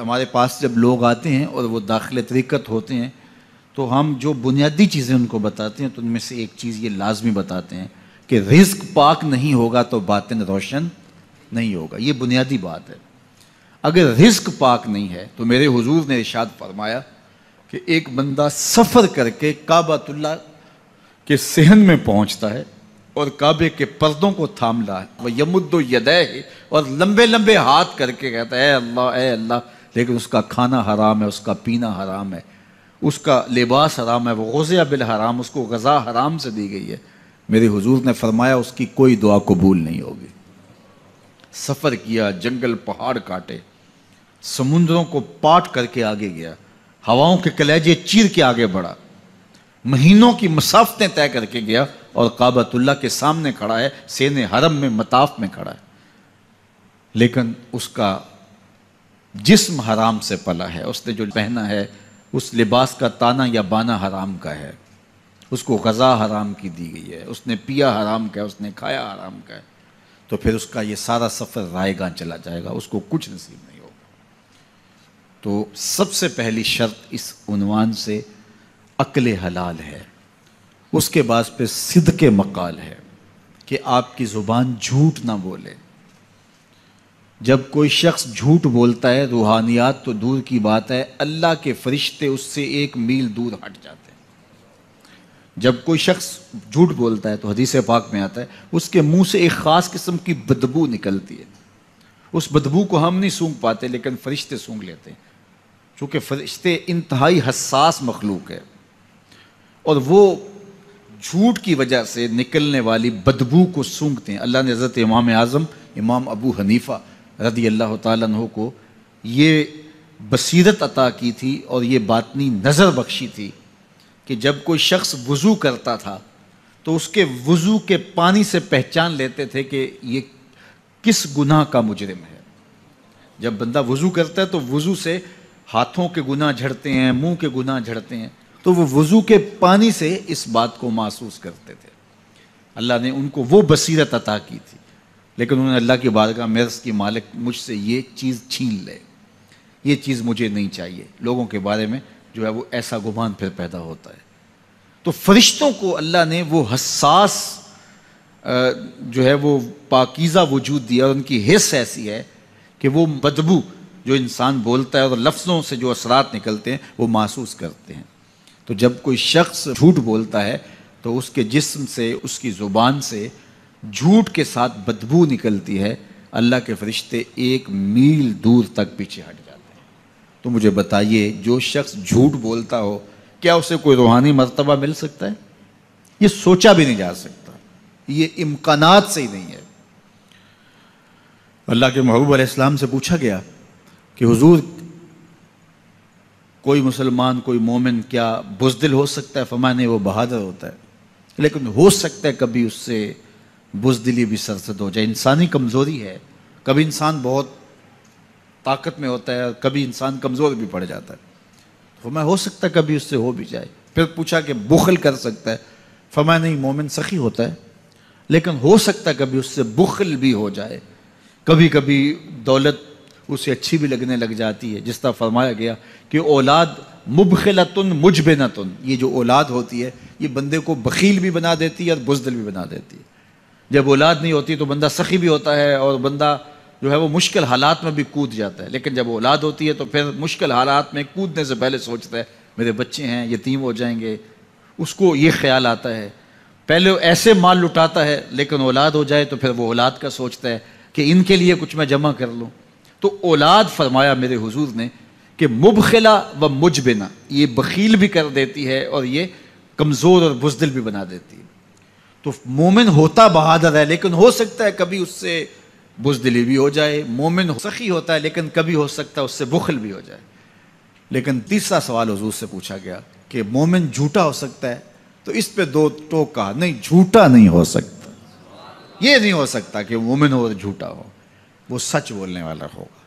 ہمارے پاس جب لوگ آتے ہیں اور وہ داخل طریقت ہوتے ہیں تو ہم جو بنیادی چیزیں ان کو بتاتے ہیں تو ان میں سے ایک چیز یہ لازمی بتاتے ہیں کہ رزق پاک نہیں ہوگا تو باطن روشن نہیں ہوگا. یہ بنیادی بات ہے. اگر رزق پاک نہیں ہے تو میرے حضور نے ارشاد فرمایا کہ ایک بندہ سفر کر کے کعبۃ اللہ کے صحن میں پہنچتا ہے اور کعبے کے پردوں کو تھام رہا ہے, وَيَمُدُّ يَدَيْهِ, اور لمبے لمبے ہاتھ کر کے کہتا ہے اے اللہ, لیکن اس کا کھانا حرام ہے, اس کا پینا حرام ہے, اس کا لباس حرام ہے, وہ غُذِیَ بالحرام, اس کو غذا حرام سے دی گئی ہے. میرے حضور نے فرمایا اس کی کوئی دعا قبول نہیں ہوگی. سفر کیا, جنگل پہاڑ کاٹے, سمندروں کو پاٹ کر کے آگے گیا, ہواؤں کے کلیجے چیر کے آگے بڑھا, مہینوں کی مسافتیں طے کر کے گیا اور کعبۃ اللہ کے سامنے کھڑا ہے, سین حرم میں مطاف میں کھڑا ہے, لیکن اس کا جسم حرام سے پلا ہے. اس نے جو پہنا ہے اس لباس کا تانا یا بانا حرام کا ہے, اس کو غذا حرام کی دی گئی ہے, اس نے پیا حرام کا ہے, اس نے کھایا حرام کا ہے, تو پھر اس کا یہ سارا سفر رائے گاں چلا جائے گا, اس کو کچھ نصیب نہیں ہوگا. تو سب سے پہلی شرط اس عنوان سے عقل حلال ہے. اس کے بعد پہ صدق مقال ہے کہ آپ کی زبان جھوٹ نہ بولے. جب کوئی شخص جھوٹ بولتا ہے, روحانیات تو دور کی بات ہے, اللہ کے فرشتے اس سے 1 میل دور ہٹ جاتے ہیں. جب کوئی شخص جھوٹ بولتا ہے تو حدیث پاک میں آتا ہے اس کے منہ سے ایک خاص قسم کی بدبو نکلتی ہے. اس بدبو کو ہم نہیں سونگھ پاتے لیکن فرشتے سونگھ لیتے ہیں, چونکہ فرشتے انتہائی حساس مخلوق ہے, اور وہ جھوٹ کی وجہ سے نکلنے والی بدبو کو سونگھتے ہیں. اللہ نے حضرت امام اعظم امام ابو حنیفہ رضی اللہ تعالیٰ عنہ کو یہ بصیرت عطا کی تھی اور یہ باطنی نظر بخشی تھی کہ جب کوئی شخص وضو کرتا تھا تو اس کے وضو کے پانی سے پہچان لیتے تھے کہ یہ کس گناہ کا مجرم ہے. جب بندہ وضو کرتا ہے تو وضو سے ہاتھوں کے گناہ جھڑتے ہیں, منہ کے گناہ جھڑتے ہیں, تو وہ وضو کے پانی سے اس بات کو محسوس کرتے تھے. اللہ نے ان کو وہ بصیرت عطا کی تھی, لیکن انہوں نے اللہ کی بارگاہ میں عرض کی مالک مجھ سے یہ چیز چھین لے, یہ چیز مجھے نہیں چاہیے. لوگوں کے بارے میں جو ہے وہ ایسا گمان پھر پیدا ہوتا ہے. تو فرشتوں کو اللہ نے وہ حساس جو ہے وہ پاکیزہ وجود دیا, اور ان کی حس ایسی ہے کہ وہ بدبو جو انسان بولتا ہے اور لفظوں سے جو اثرات نکلتے ہیں وہ محسوس کرتے ہیں. تو جب کوئی شخص جھوٹ بولتا ہے تو اس کے جسم سے, اس کی زبان سے جھوٹ کے ساتھ بدبو نکلتی ہے. اللہ کے فرشتے 1 میل دور تک پیچھے ہٹ جاتے ہیں. تو مجھے بتائیے, جو شخص جھوٹ بولتا ہو کیا اسے کوئی روحانی مرتبہ مل سکتا ہے؟ یہ سوچا بھی نہیں جا سکتا, یہ امکانات سے ہی نہیں ہے. اللہ کے محبوب علیہ السلام سے پوچھا گیا کہ حضور کوئی مسلمان, کوئی مومن کیا بزدل ہو سکتا ہے؟ فرمایا نہیں, وہ بہادر ہوتا ہے, لیکن ہو سکتا ہے کبھی اس سے بزدلی بھی سرزد ہو جائے. انسانی کمزوری ہے, کبھی انسان بہت طاقت میں ہوتا ہے اور کبھی انسان کمزور بھی پڑ جاتا ہے. فرمایا ہو سکتا ہے کبھی اس سے ہو بھی جائے. پھر پوچھا کہ بخل کر سکتا ہے؟ فرمایا نہیں, مومن سخی ہوتا ہے لیکن ہو سکتا ہے کبھی اس سے بخل بھی ہو جائے. کبھی کبھی دولت اسے اچھی بھی لگنے لگ جاتی ہے, جس طرح فرمایا گیا کہ اولاد مبخلتن مجبنتن, یہ جو اولاد ہوتی ہے یہ بندے کو بخیل بھی بنا دیتی ہے اور بزدل بھی بنا دیتی ہے. جب اولاد نہیں ہوتی تو بندہ سخی بھی ہوتا ہے اور بندہ جو ہے وہ مشکل حالات میں بھی کود جاتا ہے, لیکن جب اولاد ہوتی ہے تو پھر مشکل حالات میں کودنے سے پہلے سوچتا ہے میرے بچے ہیں یتیم ہو جائیں گے. اس کو یہ خیال آتا ہے, پہلے ایسے مال لٹاتا ہے لیکن اولاد ہو جائے تو پھر وہ اولاد کا سوچتا ہے کہ ان کے لیے کچھ میں جمع کر لوں. تو اولاد فرمایا میرے حضور نے کہ مبخلہ و مجبنہ, یہ بخیل بھی کر دیتی ہے اور یہ کمزور اور بزدل بھی بنا دیتی ہے. تو مومن ہوتا بہادر ہے لیکن ہو سکتا ہے کبھی اس سے بزدلی بھی ہو جائے. مومن سخی ہوتا ہے لیکن کبھی ہو سکتا ہے اس سے بخل بھی ہو جائے. لیکن تیسرا سوال حضور سے پوچھا گیا کہ مومن جھوٹا ہو سکتا ہے؟ تو اس پہ 2 ٹوک کہا, نہیں جھوٹا نہیں ہو سکتا. یہ نہیں ہو سکتا کہ مومن ہو اور جھوٹا ہو, وہ سچ بولنے والا ہوگا.